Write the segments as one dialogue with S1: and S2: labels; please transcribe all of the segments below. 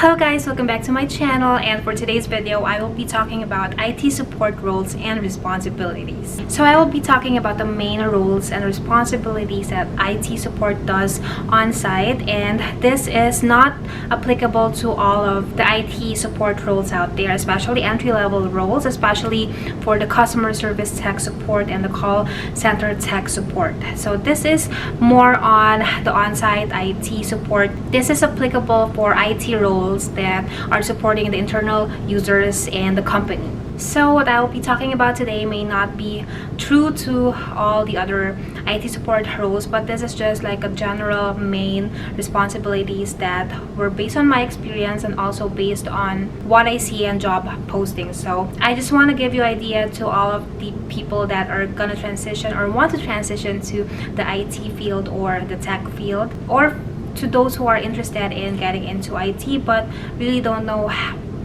S1: Hello guys, welcome back to my channel, and for today's video I will be talking about IT support roles and responsibilities. So I will be talking about the main roles and responsibilities that IT support does on site, and this is not applicable to all of the IT support roles out there, especially entry-level roles, especially for the customer service tech support and the call center tech support. So this is more on the on-site IT support. This is applicable for IT roles that are supporting the internal users and the company. So what I will be talking about today may not be true to all the other IT support roles, but this is just like a general main responsibilities that were based on my experience and also based on what I see in job postings. So I just want to give you an idea to all of the people that are gonna transition or want to transition to the IT field or the tech field, or to those who are interested in getting into IT but really don't know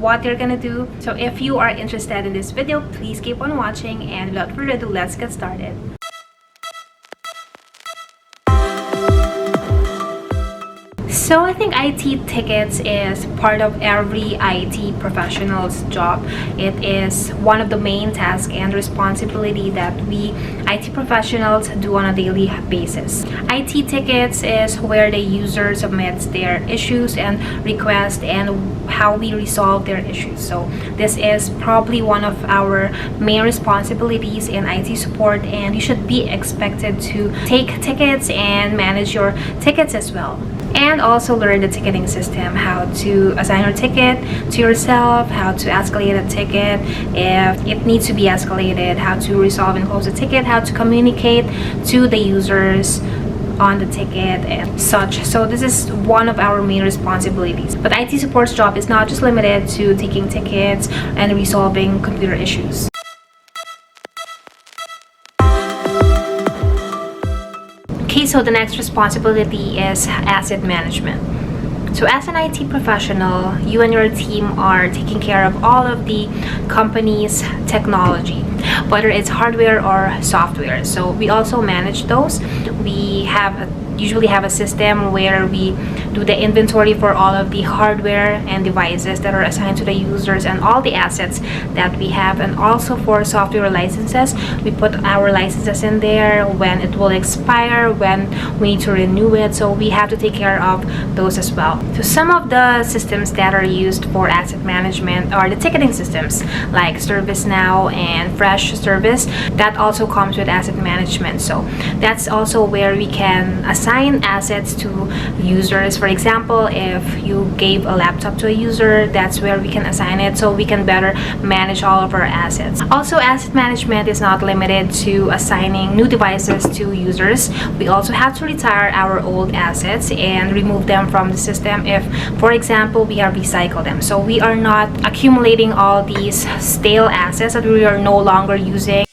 S1: what they're gonna do. So if you are interested in this video, please keep on watching, and without further ado, let's get started. So I think IT tickets is part of every IT professional's job. It is one of the main tasks and responsibility that we IT professionals do on a daily basis. IT tickets is where the user submits their issues and requests and how we resolve their issues. So this is probably one of our main responsibilities in IT support, and you should be expected to take tickets and manage your tickets as well. And also learn the ticketing system, how to assign your ticket to yourself, how to escalate a ticket if it needs to be escalated, how to resolve and close the ticket, how to communicate to the users on the ticket and such. So this is one of our main responsibilities. But IT support's job is not just limited to taking tickets and resolving computer issues. Okay, so the next responsibility is asset management. So as an IT professional, you and your team are taking care of all of the company's technology, whether it's hardware or software. So we also manage those. We usually have a system where we do the inventory for all of the hardware and devices that are assigned to the users and all the assets that we have. And also for software licenses, we put our licenses in there, when it will expire, when we need to renew it. So we have to take care of those as well. So some of the systems that are used for asset management are the ticketing systems like ServiceNow and Fresh Service. That also comes with asset management. So that's also where we can assign assets to users. For example, if you gave a laptop to a user, that's where we can assign it so we can better manage all of our assets. Also, asset management is not limited to assigning new devices to users. We also have to retire our old assets and remove them from the system if, for example, we have recycled them. So we are not accumulating all these stale assets that we are no longer using.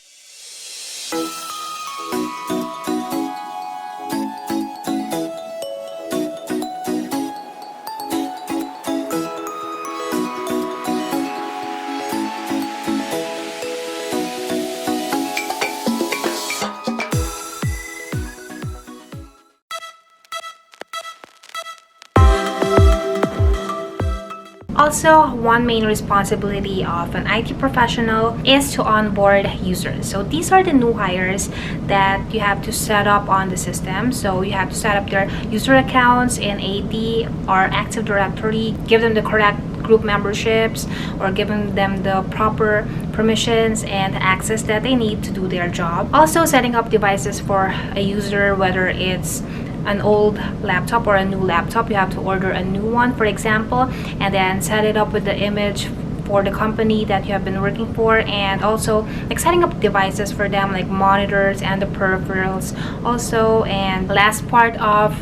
S1: Also, one main responsibility of an IT professional is to onboard users. So these are the new hires that you have to set up on the system. So you have to set up their user accounts in AD or Active Directory, give them the correct group memberships, or giving them the proper permissions and access that they need to do their job. Also, setting up devices for a user, whether it's an old laptop or a new laptop, you have to order a new one, for example, and then set it up with the image for the company that you have been working for, and also like setting up devices for them like monitors and the peripherals also. And the last part of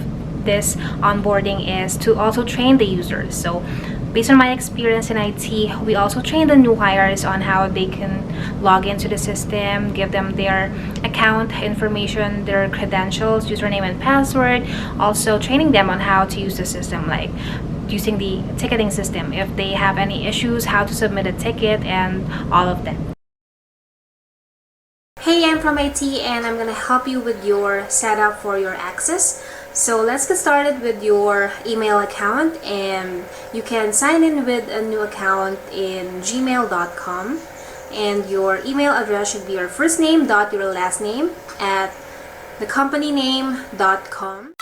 S1: this onboarding is to also train the users. So based on my experience in IT, we also train the new hires on how they can log into the system, give them their account information, their credentials, username and password. Also training them on how to use the system, like using the ticketing system, if they have any issues, how to submit a ticket, and all of that. Hey, I'm from IT, and I'm gonna help you with your setup for your access. So let's get started with your email account, and you can sign in with a new account in gmail.com, and your email address should be your first name dot your last name at thecompanyname.com.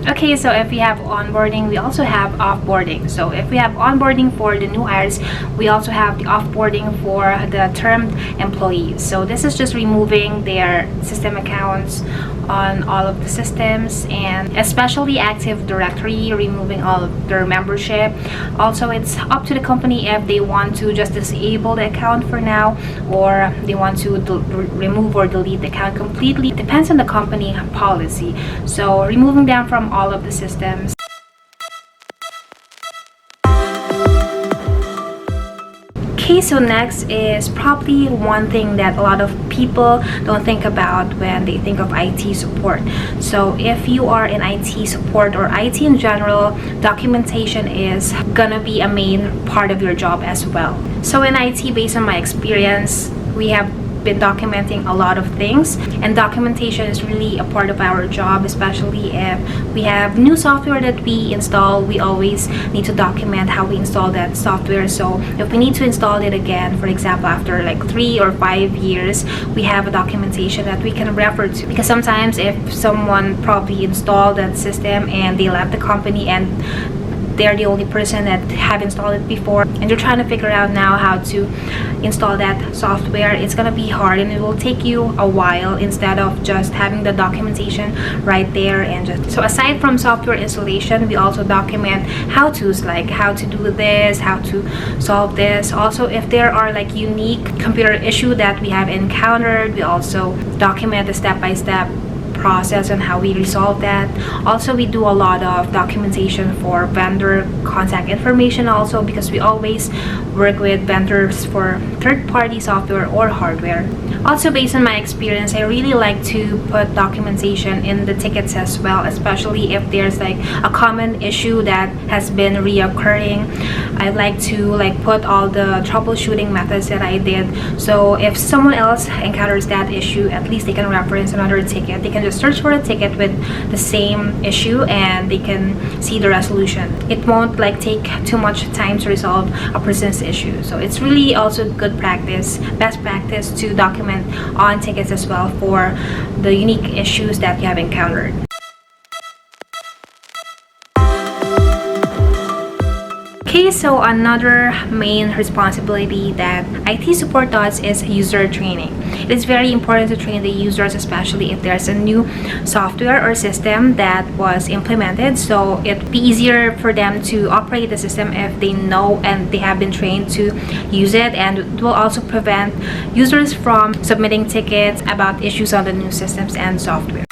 S1: Okay, so if we have onboarding, we also have offboarding. So if we have onboarding for the new hires, we also have the offboarding for the termed employees. So this is just removing their system accounts on all of the systems, and especially Active Directory, removing all of their membership. Also, it's up to the company if they want to just disable the account for now, or they want to remove or delete the account completely. It depends on the company policy. So removing them from all of the systems. Okay, so next is probably one thing that a lot of people don't think about when they think of IT support. So if you are in IT support or IT in general, documentation is gonna be a main part of your job as well. So in IT, based on my experience, we have been documenting a lot of things, and documentation is really a part of our job, especially if we have new software that we install. We always need to document how we install that software. So if we need to install it again, for example, after like 3 or 5 years, we have a documentation that we can refer to, because sometimes if someone probably installed that system and they left the company and they're the only person that have installed it before, and you're trying to figure out now how to install that software, it's gonna be hard and it will take you a while, instead of just having the documentation right there. And just so aside from software installation, we also document how-tos, like how to do this, how to solve this. Also, if there are like unique computer issue that we have encountered, we also document the step-by-step process and how we resolve that. Also, we do a lot of documentation for vendor contact information also, because we always work with vendors for third-party software or hardware. Also, based on my experience, I really like to put documentation in the tickets as well, especially if there's like a common issue that has been reoccurring. I like to like put all the troubleshooting methods that I did, so if someone else encounters that issue, at least they can reference another ticket. They can just search for a ticket with the same issue and they can see the resolution. It won't like take too much time to resolve a person's issue. So it's really also good practice, best practice, to document on tickets as well for the unique issues that you have encountered. Okay, so another main responsibility that IT support does is user training. It is very important to train the users, especially if there's a new software or system that was implemented. So it'd be easier for them to operate the system if they know and they have been trained to use it, and it will also prevent users from submitting tickets about issues on the new systems and software.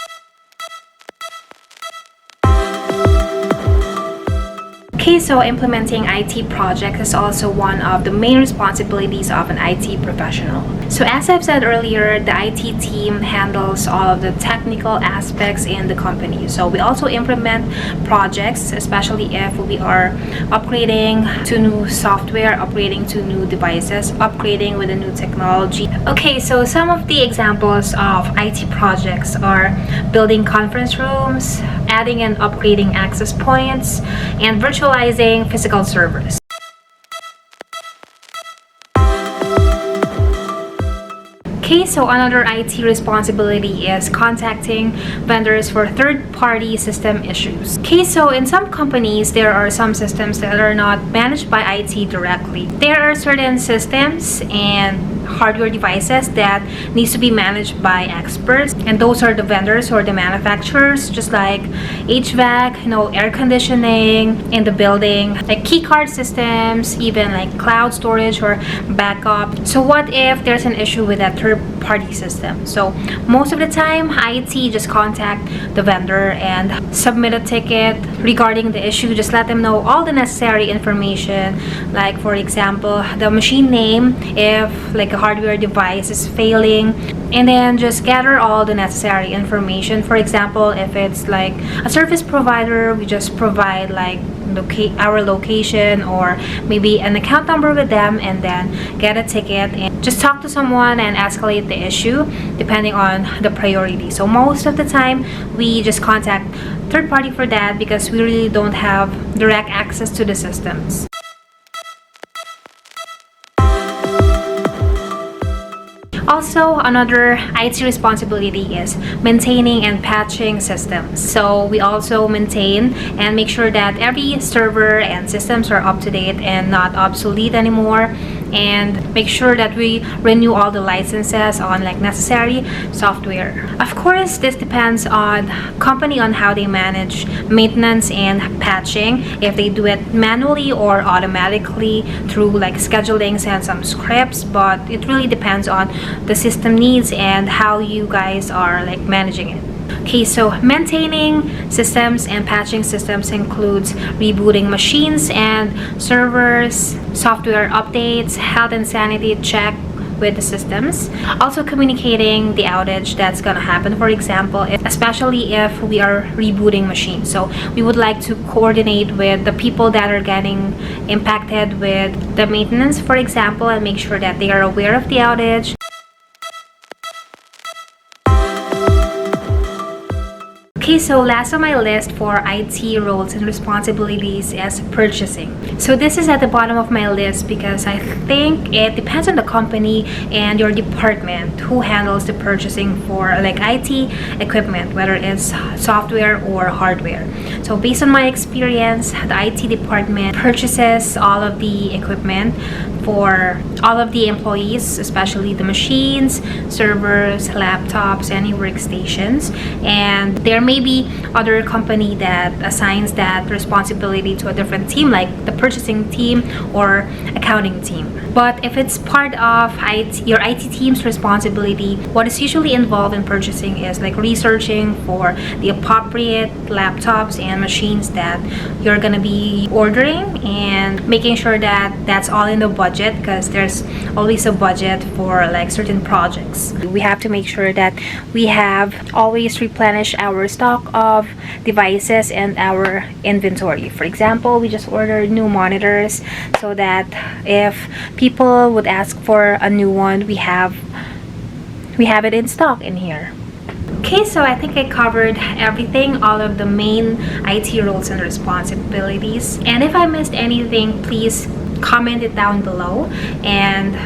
S1: Okay, so implementing IT projects is also one of the main responsibilities of an IT professional. So as I've said earlier, the IT team handles all of the technical aspects in the company. So we also implement projects, especially if we are upgrading to new software, upgrading to new devices, upgrading with a new technology. Okay, so some of the examples of IT projects are building conference rooms, adding and upgrading access points, and virtualizing physical servers. Okay, so another IT responsibility is contacting vendors for third-party system issues. Okay, so in some companies, there are some systems that are not managed by IT directly. There are certain systems and hardware devices that needs to be managed by experts, and those are the vendors or the manufacturers, just like HVAC, air conditioning in the building, like key card systems, even like cloud storage or backup. So what if there's an issue with that third-party system? So most of the time, IT just contact the vendor and submit a ticket regarding the issue. Just let them know all the necessary information, like for example, the machine name, if like a hardware device is failing, and then just gather all the necessary information. For example, if it's like a service provider, we just provide like our location or maybe an account number with them, and then get a ticket and just talk to someone and escalate the issue depending on the priority. So most of the time we just contact third party for that because we really don't have direct access to the systems. Also, another IT responsibility is maintaining and patching systems. So we also maintain and make sure that every server and systems are up to date and not obsolete anymore, and make sure that we renew all the licenses on like necessary software. Of course, this depends on company on how they manage maintenance and patching, if they do it manually or automatically through like schedulings and some scripts, but it really depends on the system needs and how you guys are like managing it. Okay, so maintaining systems and patching systems includes rebooting machines and servers, software updates, health and sanity check with the systems. Also communicating the outage that's gonna happen, for example, especially if we are rebooting machines. So we would like to coordinate with the people that are getting impacted with the maintenance, for example, and make sure that they are aware of the outage. Okay, so last on my list for IT roles and responsibilities is purchasing. So this is at the bottom of my list because I think it depends on the company and your department who handles the purchasing for like IT equipment, whether it's software or hardware. So based on my experience, the IT department purchases all of the equipment for all of the employees, especially the machines, servers, laptops, any workstations. And there may be other company that assigns that responsibility to a different team, like the purchasing team or accounting team. But if it's part of your IT team's responsibility, what is usually involved in purchasing is like researching for the appropriate laptops and machines that you're gonna be ordering, and making sure that that's all in the budget, because there's always a budget for like certain projects. We have to make sure that we have always replenish our stock of devices and our inventory. For example, we just ordered new monitors so that if people would ask for a new one, we have it in stock in here. Okay, so I think I covered everything, all of the main IT roles and responsibilities. And if I missed anything, please comment it down below. And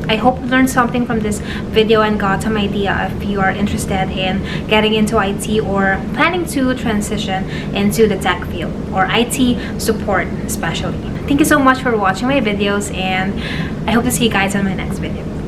S1: I hope you learned something from this video and got some idea if you are interested in getting into IT or planning to transition into the tech field or IT support especially. Thank you so much for watching my videos, and I hope to see you guys on my next video.